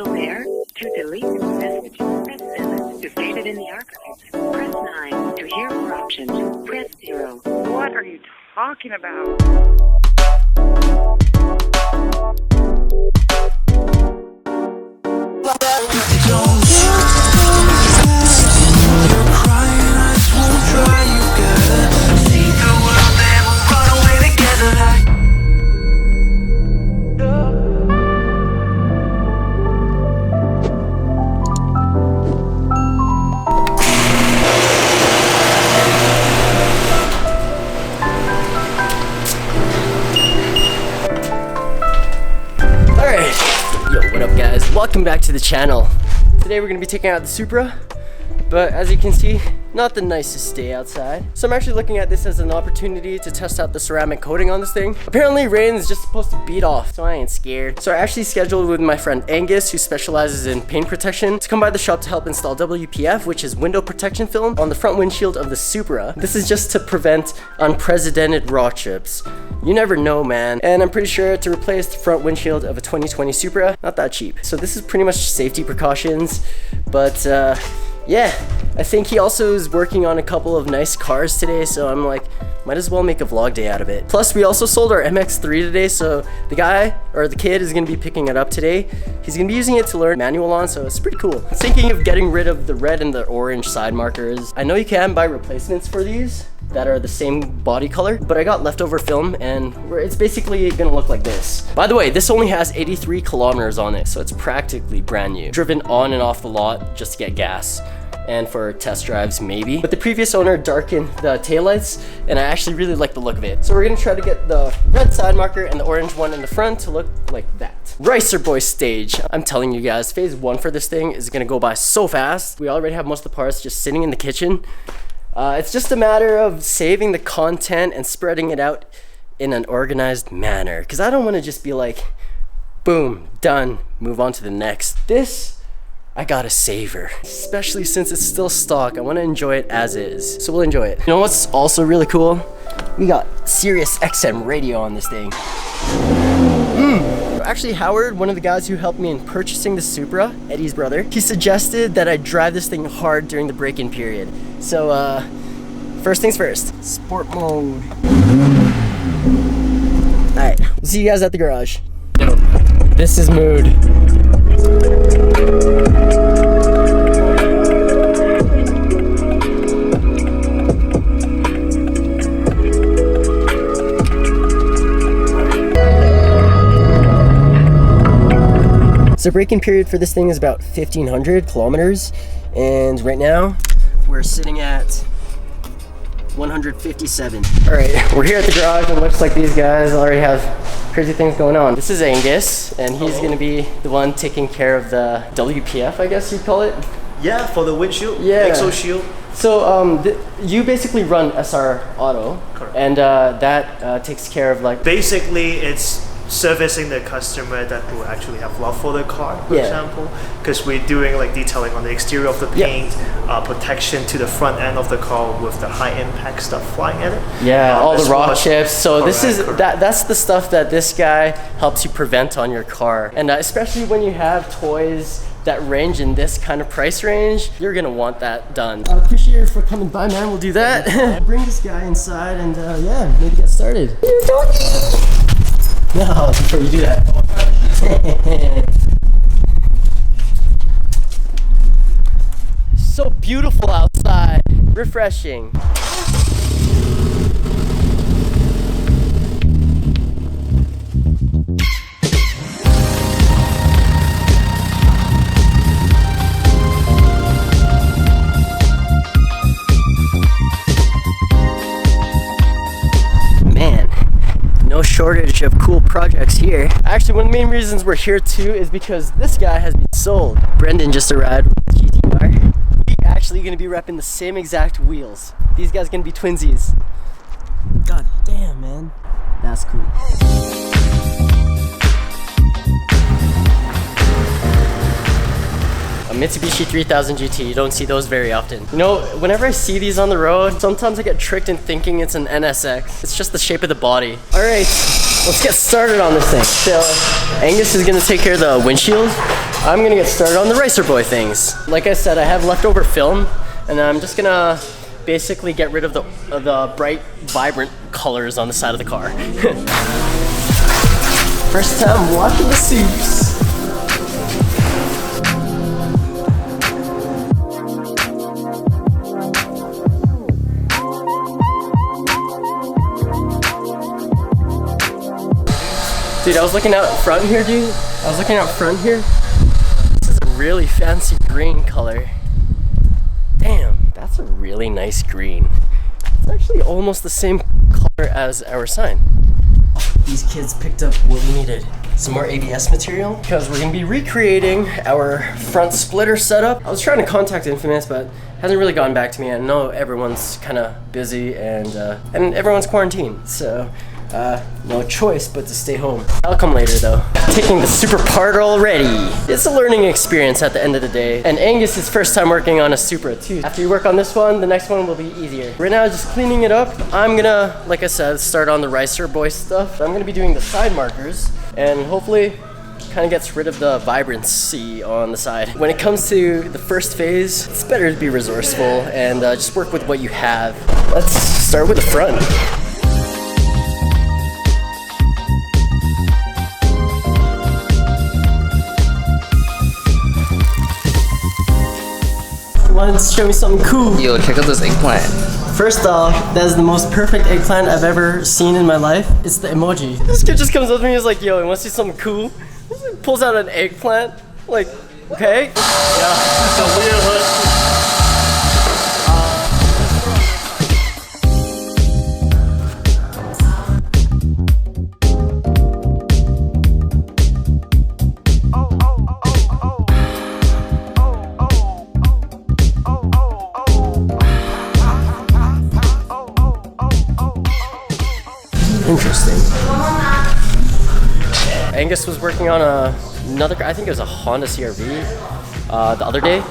still there? To delete this message, press 7. To save it in the archives, press 9. To hear more options, press 0. What are you talking about? Welcome back to the channel. Today we're going to be taking out the Supra, but as you can see, not the nicest day outside. So I'm actually looking at this as an opportunity to test out the ceramic coating on this thing. Apparently rain is just supposed to beat off, so I ain't scared. So I actually scheduled with my friend Angus, who specializes in paint protection, to come by the shop to help install WPF, which is window protection film, on the front windshield of the Supra. This is just to prevent unprecedented rock chips. You never know, man. And I'm pretty sure to replace the front windshield of a 2020 Supra, not that cheap. So this is pretty much safety precautions, but yeah, I think he also is working on a couple of nice cars today, so I'm like, might as well make a vlog day out of it. Plus, we also sold our MX-3 today, so the guy, or the kid, is gonna be picking it up today. He's gonna be using it to learn manual on, so it's pretty cool. I'm thinking of getting rid of the red and the orange side markers. I know you can buy replacements for these that are the same body color, but I got leftover film and it's basically gonna look like this. By the way, this only has 83 kilometers on it, so it's practically brand new. Driven on and off the lot just to get gas and for test drives maybe. But the previous owner darkened the taillights and I actually really like the look of it. So we're gonna try to get the red side marker and the orange one in the front to look like that. Racer Boy stage. I'm telling you guys, phase 1 for this thing is gonna go by so fast. We already have most of the parts just sitting in the kitchen. It's just a matter of saving the content and spreading it out in an organized manner. Cause I don't wanna just be like, boom, done, move on to the next. This, I gotta savor, especially since it's still stock. I want to enjoy it as is, so we'll enjoy it. You know what's also really cool? We got Sirius XM radio on this thing. Actually, Howard, one of the guys who helped me in purchasing the Supra, Eddie's brother, he suggested that I drive this thing hard during the break-in period. So, first things first, sport mode. Alright, we'll see you guys at the garage. Yo, this is mood. So break-in period for this thing is about 1,500 kilometers, and right now we're sitting at 157. All right, we're here at the garage, and it looks like these guys already have crazy things going on. This is Angus, and he's gonna be the one taking care of the WPF, I guess you'd call it. Yeah, for the windshield, yeah. exo shield. So you basically run SR Auto. Correct. And that takes care of like... Basically, it's servicing the customer that will actually have love for the car, for example, because we're doing like detailing on the exterior of the paint, protection to the front end of the car with the high impact stuff flying at it. Yeah, all the rock chips. So correct, this is that's the stuff that this guy helps you prevent on your car, and especially when you have toys that range in this kind of price range, you're gonna want that done. I appreciate you for coming by, man. We'll do that. Bring this guy inside and yeah, maybe get started. No, before you do that. So beautiful outside, refreshing. No shortage of cool projects here. Actually, one of the main reasons we're here too is because this guy has been sold. Brendan just arrived with the GTR. We actually gonna be repping the same exact wheels. These guys gonna be twinsies. God damn, man. That's cool. A Mitsubishi 3000 GT, you don't see those very often. You know, whenever I see these on the road, sometimes I get tricked in thinking it's an NSX. It's just the shape of the body. All right, let's get started on this thing. So, Angus is gonna take care of the windshield. I'm gonna get started on the Racer Boy things. Like I said, I have leftover film, and I'm just gonna basically get rid of the bright, vibrant colors on the side of the car. First time watching the Supes. Dude, I was looking out front here, dude. I was looking out front here. This is a really fancy green color. Damn, that's a really nice green. It's actually almost the same color as our sign. These kids picked up what we needed. Some more ABS material, because we're gonna be recreating our front splitter setup. I was trying to contact Infamous, but hasn't really gotten back to me. I know everyone's kind of busy and everyone's quarantined, so no choice but to stay home. I'll come later though. Taking the Supra part already. It's a learning experience at the end of the day. And Angus is first time working on a Supra too. After you work on this one, the next one will be easier. Right now, just cleaning it up. I'm gonna, like I said, start on the Racer Boy stuff. I'm gonna be doing the side markers and hopefully kind of gets rid of the vibrancy on the side. When it comes to the first phase, it's better to be resourceful and just work with what you have. Let's start with the front. Let's show me something cool. Yo, check out this eggplant. First off, that is the most perfect eggplant I've ever seen in my life. It's the emoji. This kid just comes up to me and is like, yo, you want to see something cool? He pulls out an eggplant. Like, okay. Yeah, it's a weird look. Interesting. Angus was working on another, I think it was a Honda CR-V the other day,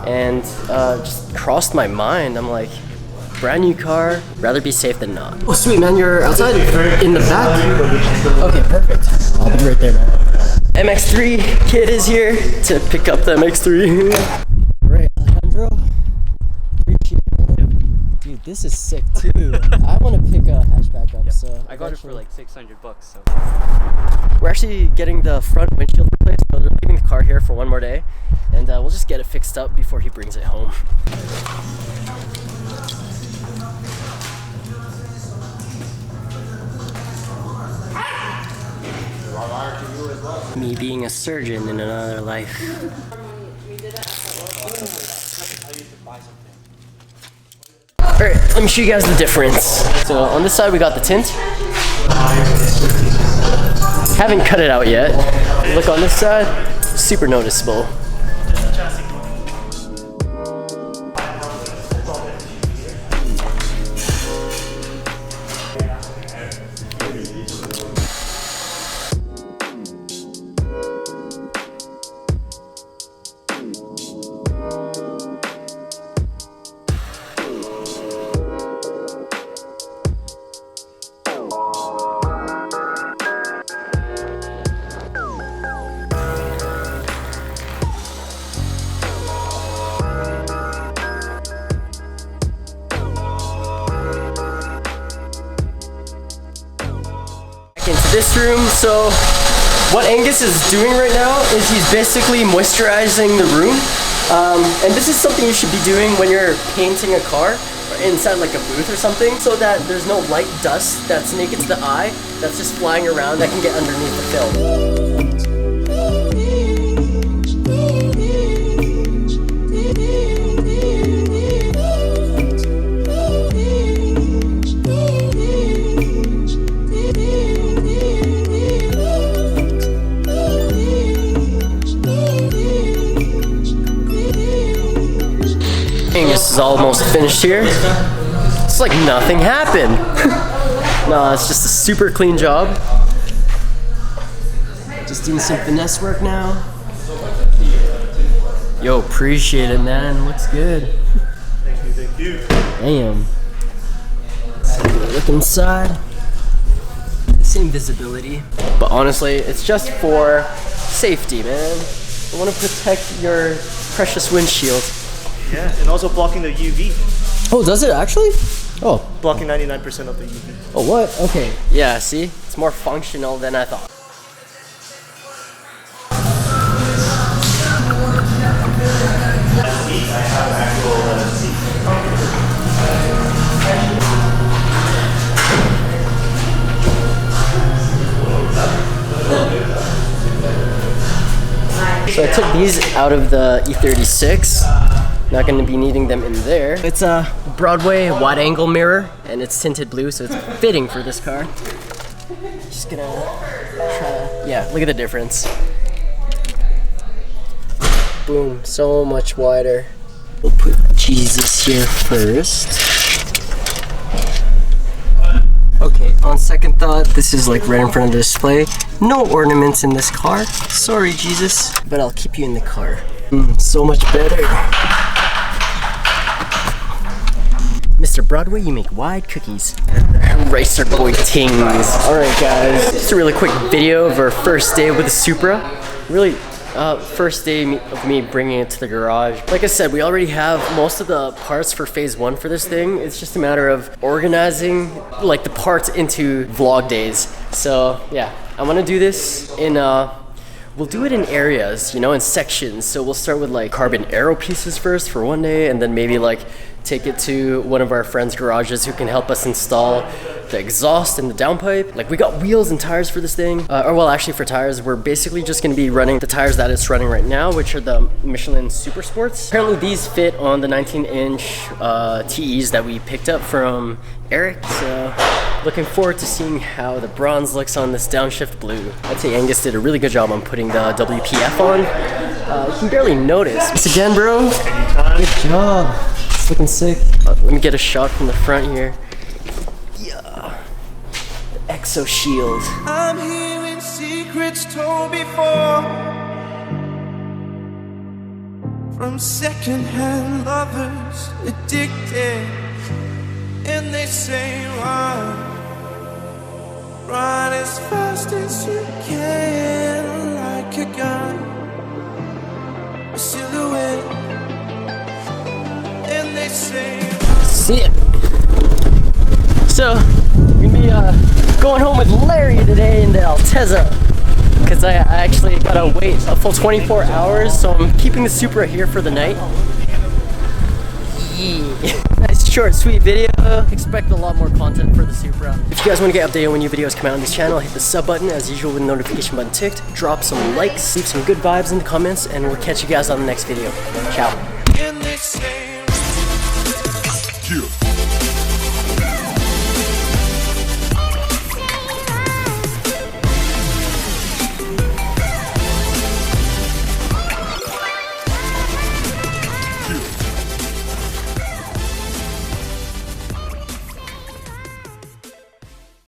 and just crossed my mind. I'm like, brand new car, rather be safe than not. Oh sweet man, you're outside? In the back? Okay, perfect. I'll be right there, man. MX3 kid is here to pick up the MX3. Right, Alejandro. Dude, this is sick too. I want to pick a hatchback up, so I got it for like $600, so. We're actually getting the front windshield replaced, so they're leaving the car here for one more day, and we'll just get it fixed up before he brings it home. Me being a surgeon in another life. Alright, let me show you guys the difference. So on this side we got the tint. Haven't cut it out yet. Look on this side, super noticeable. Into this room. So what Angus is doing right now is he's basically moisturizing the room, and this is something you should be doing when you're painting a car or inside like a booth or something, so that there's no light dust that's naked to the eye that's just flying around that can get underneath the film. Angus is almost finished here. It's like nothing happened. No, it's just a super clean job. Just doing some finesse work now. Yo, appreciate it, man. Looks good. Thank you. Damn. Look inside. Same visibility. But honestly, it's just for safety, man. I want to protect your precious windshield. Yeah, and also blocking the UV. Oh, does it actually? Oh. Blocking 99% of the UV. Oh, what? Okay. Yeah, see? It's more functional than I thought. So I took these out of the E36. Not going to be needing them in there. It's a Broadway wide angle mirror and it's tinted blue, so it's fitting for this car. Just gonna try to, yeah, look at the difference. Boom, so much wider. We'll put Jesus here first. Okay, on second thought, this is like right in front of the display. No ornaments in this car. Sorry, Jesus, but I'll keep you in the car. So much better. Mr. Broadway, you make wide cookies. Racer boy tings. Alright guys, just a really quick video of our first day with the Supra. Really, first day of me bringing it to the garage. Like I said, we already have most of the parts for phase 1 for this thing. It's just a matter of organizing like the parts into vlog days. So yeah, I want to do this in we'll do it in areas, you know, in sections. So we'll start with like carbon aero pieces first for one day, and then maybe like take it to one of our friends' garages who can help us install the exhaust and the downpipe. Like we got wheels and tires for this thing. Or well, actually for tires, we're basically just gonna be running the tires that it's running right now, which are the Michelin Super Sports. Apparently these fit on the 19-inch TEs that we picked up from Eric. So looking forward to seeing how the bronze looks on this downshift blue. I'd say Angus did a really good job on putting the WPF on. You can barely notice. Thanks again, bro. Anytime. Good job. It's looking sick. Let me get a shot from the front here. Yeah. The Exo Shield. I'm hearing secrets told before from secondhand lovers addicted, and they say run as fast as you can, like a gun, a silhouette. See it. So we're gonna be going home with Larry today in the Altezza, because I actually gotta wait a full 24 hours, so I'm keeping the Supra here for the night. Yeah. Nice short sweet video. Expect a lot more content for the Supra. If you guys want to get updated when new videos come out on this channel, hit the sub button as usual with the notification button ticked. Drop some likes, leave some good vibes in the comments, and we'll catch you guys on the next video. Ciao.